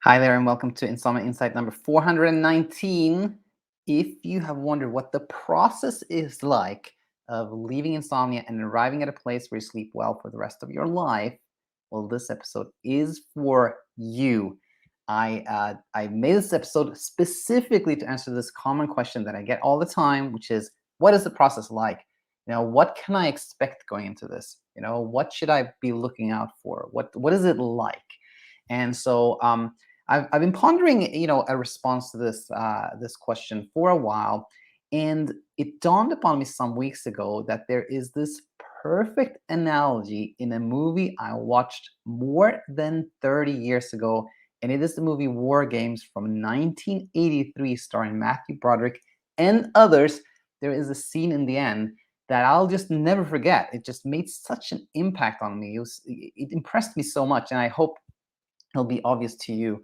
Hi there, and welcome to Insomnia Insight number 419. If you have wondered what the process is like of leaving insomnia and arriving at a place where you sleep well for the rest of your life, well, this episode is for you. I made this episode specifically to answer this common question that I get all the time, which is, what is the process like? What can I expect going into this? What should I be looking out for? What is it like? And so I've been pondering, a response to this question for a while, and it dawned upon me some weeks ago that there is this perfect analogy in a movie I watched more than 30 years ago, and it is the movie War Games from 1983, starring Matthew Broderick and others. There is a scene in the end that I'll just never forget. It just made such an impact on me. It impressed me so much, and I hope it'll be obvious to you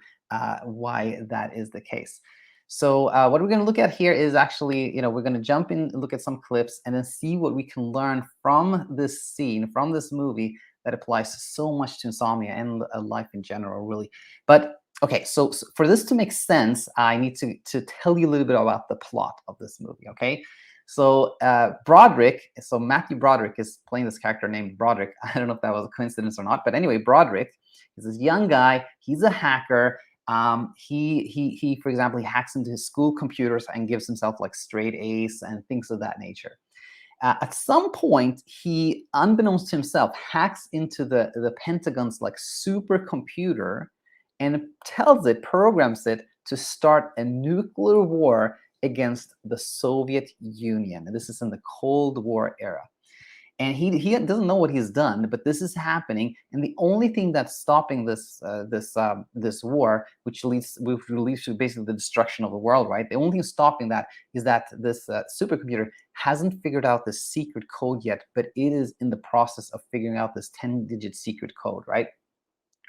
why that is the case. So what we're going to look at here is actually, we're going to jump in and look at some clips and then see what we can learn from this scene, from this movie that applies so much to insomnia and life in general, really. But okay, so for this to make sense, I need to tell you a little bit about the plot of this movie, okay? So Matthew Broderick is playing this character named Broderick. I don't know if that was a coincidence or not, but anyway, Broderick is this young guy. He's a hacker. For example, he hacks into his school computers and gives himself like straight A's and things of that nature. At some point, he, unbeknownst to himself, hacks into the Pentagon's like supercomputer and programs it to start a nuclear war against the Soviet Union. And this is in the Cold War era. And he doesn't know what he's done, but this is happening. And the only thing that's stopping this war, which leads to basically the destruction of the world, right? The only thing stopping that is that this supercomputer hasn't figured out the secret code yet, but it is in the process of figuring out this 10-digit secret code, right?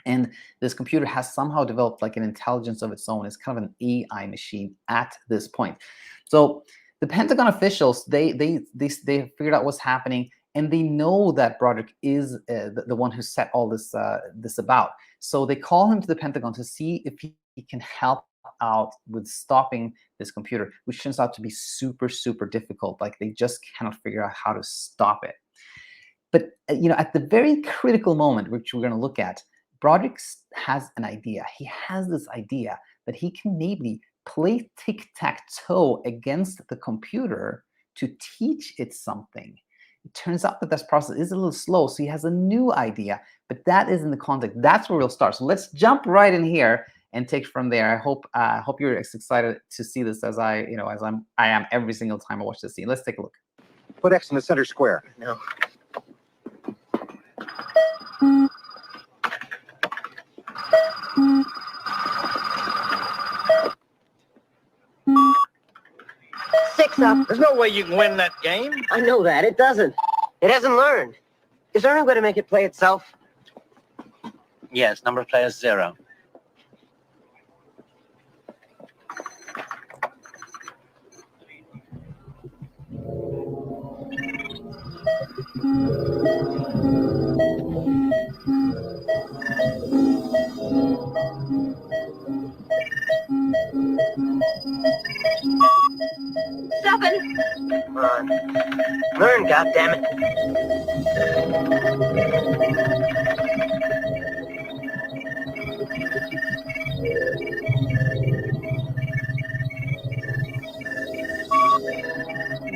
And this computer has somehow developed like an intelligence of its own. It's kind of an AI machine at this point. So the Pentagon officials, they figured out what's happening, and they know that Broderick is the one who set all this about. So they call him to the Pentagon to see if he can help out with stopping this computer, which turns out to be super, super difficult. Like they just cannot figure out how to stop it. But at the very critical moment, which we're going to look at, Broderick has an idea. He has this idea that he can maybe play tic-tac-toe against the computer to teach it something. It turns out that this process is a little slow, so he has a new idea, but that is in the context. That's where we'll start. So let's jump right in here and take from there. I hope you're as excited to see this as I am every single time I watch this scene. Let's take a look. Put X in the center square. No. Six up. There's no way you can win that game. I know that. It doesn't. It hasn't learned. Is there any way to make it play itself? Yes, number of players 0. Seven. Come on. Learn, goddammit.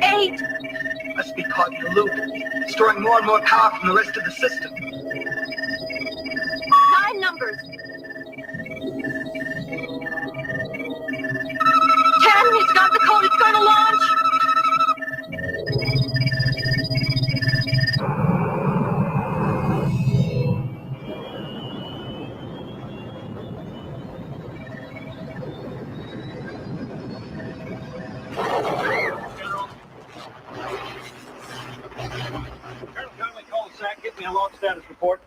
Eight. Must be caught in the loop, storing more and more power from the rest of the system. 9 numbers. 10. It's got the code. It's going to launch. Get me a launch status report.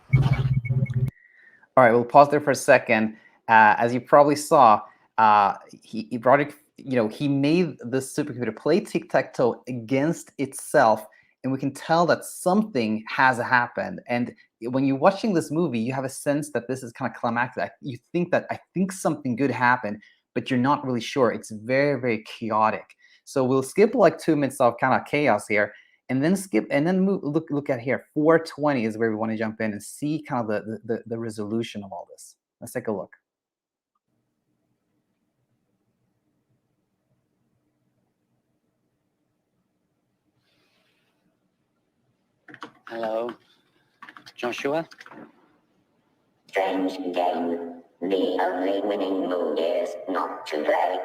All right, we'll pause there for a second. As you probably saw, Broderick, he made this supercomputer play tic-tac-toe against itself, and we can tell that something has happened. And when you're watching this movie, you have a sense that this is kind of climactic. You think that I think something good happened, but you're not really sure. It's very, very chaotic. So we'll skip like 2 minutes of kind of chaos here, and then skip, and then look at here. 420 is where we want to jump in and see kind of the resolution of all this. Let's take a look. Hello, Joshua. Strange game. The only winning move is not to play.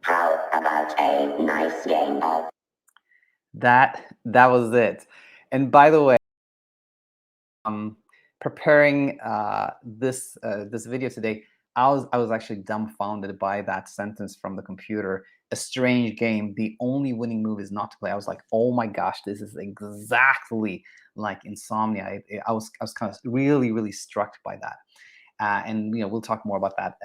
How about a nice game of... That was it. And by the way, preparing this video today, I was actually dumbfounded by that sentence from the computer. A strange game. The only winning move is not to play. I was like, oh my gosh, this is exactly like Insomnia. I was kind of really struck by that. And we'll talk more about that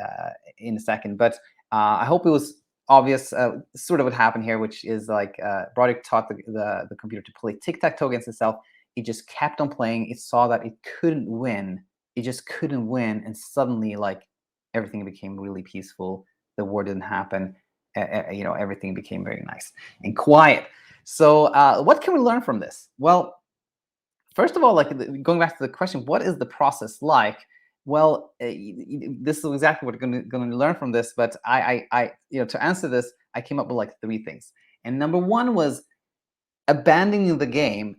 in a second. But I hope it was obvious sort of what happened here, which is like Broderick taught the computer to play tic-tac-toe against itself. It just kept on playing. It saw that it couldn't win. It just couldn't win, and suddenly, like, everything became really peaceful. The war didn't happen. Everything became very nice and quiet. So what can we learn from this? Well, first of all, like going back to the question, what is the process like? Well, this is exactly what we're going to learn from this. But I to answer this, I came up with like 3 things. And number 1 was abandoning the game,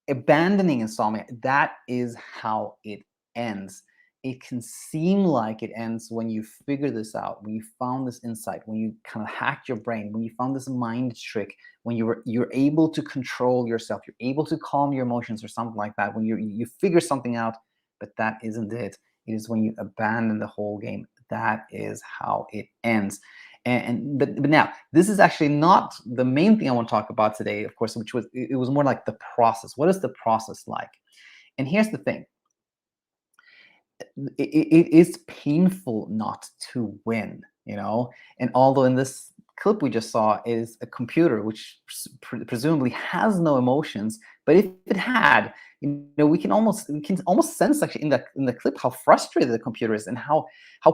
abandoning Insomnia. That is how it ends. It can seem like it ends when you figure this out, when you found this insight, when you kind of hacked your brain, when you found this mind trick, when you're able to control yourself, you're able to calm your emotions or something like that, when you figure something out. But that isn't it. It is when you abandon the whole game. That is how it ends. But now, this is actually not the main thing I want to talk about today, of course, which was, it was more like the process. What is the process like? And here's the thing. It is painful not to win, and although in this clip we just saw is a computer which presumably has no emotions, but if it had, we can almost sense actually in the clip how frustrated the computer is and how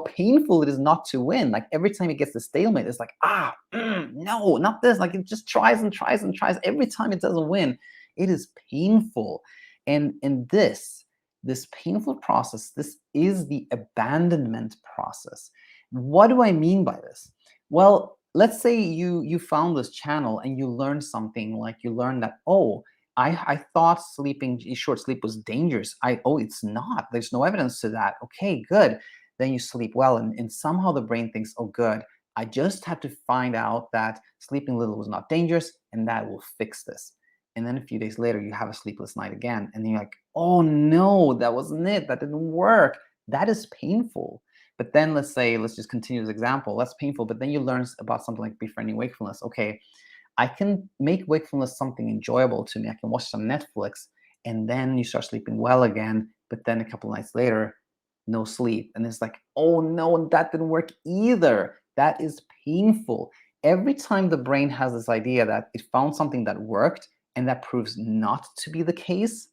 painful it is not to win. Like every time it gets the stalemate, it's like, no, not this. Like it just tries and tries and tries. Every time it doesn't win, it is painful. And this painful process, this is the abandonment process. What do I mean by this? Well, let's say you found this channel and you learned something, like you learned that, I thought short sleep was dangerous. It's not. There's no evidence to that. Okay, good. Then you sleep well, and somehow the brain thinks, oh, good. I just have to find out that sleeping little was not dangerous, and that will fix this. And then a few days later, you have a sleepless night again, and you're like, oh no, that wasn't it. That didn't work. That is painful. But then let's just continue this example. That's painful. But then you learn about something like befriending wakefulness. Okay, I can make wakefulness something enjoyable to me. I can watch some Netflix, and then you start sleeping well again. But then a couple of nights later, no sleep. And it's like, oh no, that didn't work either. That is painful. Every time the brain has this idea that it found something that worked, and that proves not to be the case,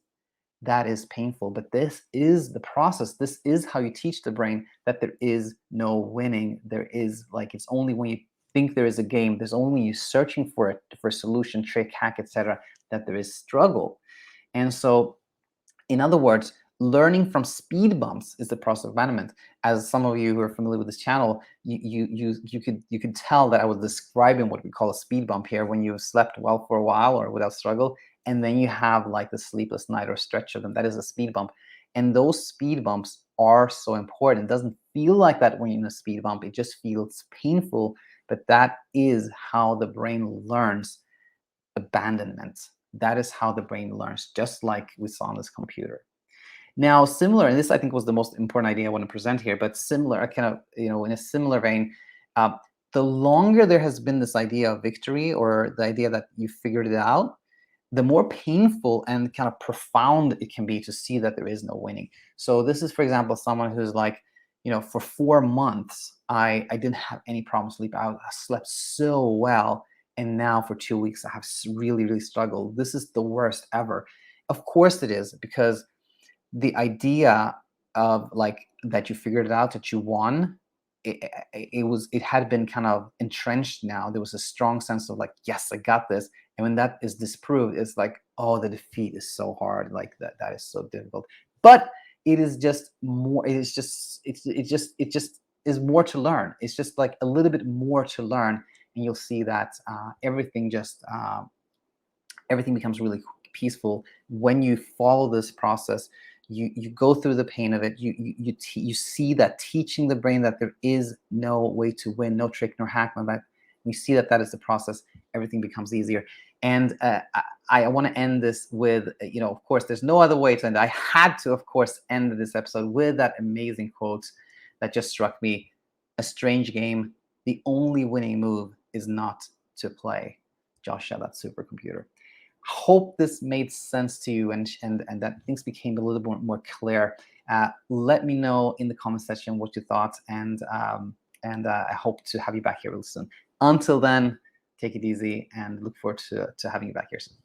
that is painful. But this is the process. This is how you teach the brain that there is no winning. There is, like, it's only when you think there is a game, there's only when you're searching for it, for a solution, trick, hack, etc., that there is struggle. And so, in other words, learning from speed bumps is the process of abandonment. As some of you who are familiar with this channel, you could tell that I was describing what we call a speed bump here, when you've slept well for a while or without struggle, and then you have like the sleepless night or stretch of them. That is a speed bump. And those speed bumps are so important. It doesn't feel like that when you're in a speed bump. It just feels painful. But that is how the brain learns abandonment. That is how the brain learns, just like we saw on this computer. Now, similar, and this I think was the most important idea I want to present here, but similar, kind of, in a similar vein, the longer there has been this idea of victory, or the idea that you figured it out, the more painful and kind of profound it can be to see that there is no winning. So this is, for example, someone who's like, for 4 months, I didn't have any problem sleep. I slept so well. And now for 2 weeks, I have really, really struggled. This is the worst ever. Of course it is, because the idea of like that you figured it out, that you won, it had been kind of entrenched now. There was a strong sense of like, yes, I got this. And when that is disproved, it's like, oh, the defeat is so hard. Like that is so difficult. But it is just more, it just is more to learn. It's just like a little bit more to learn. And you'll see that everything becomes really peaceful when you follow this process. You go through the pain of it. You see that teaching the brain that there is no way to win, no trick nor hack on that. You see that is the process. Everything becomes easier. And I want to end this with, of course, there's no other way to end. I had to, of course, end this episode with that amazing quote that just struck me. A strange game. The only winning move is not to play. Joshua, that supercomputer. Hope this made sense to you and that things became a little bit more clear. Let me know in the comment section what you thought, and I hope to have you back here real soon. Until then, take it easy and look forward to having you back here soon.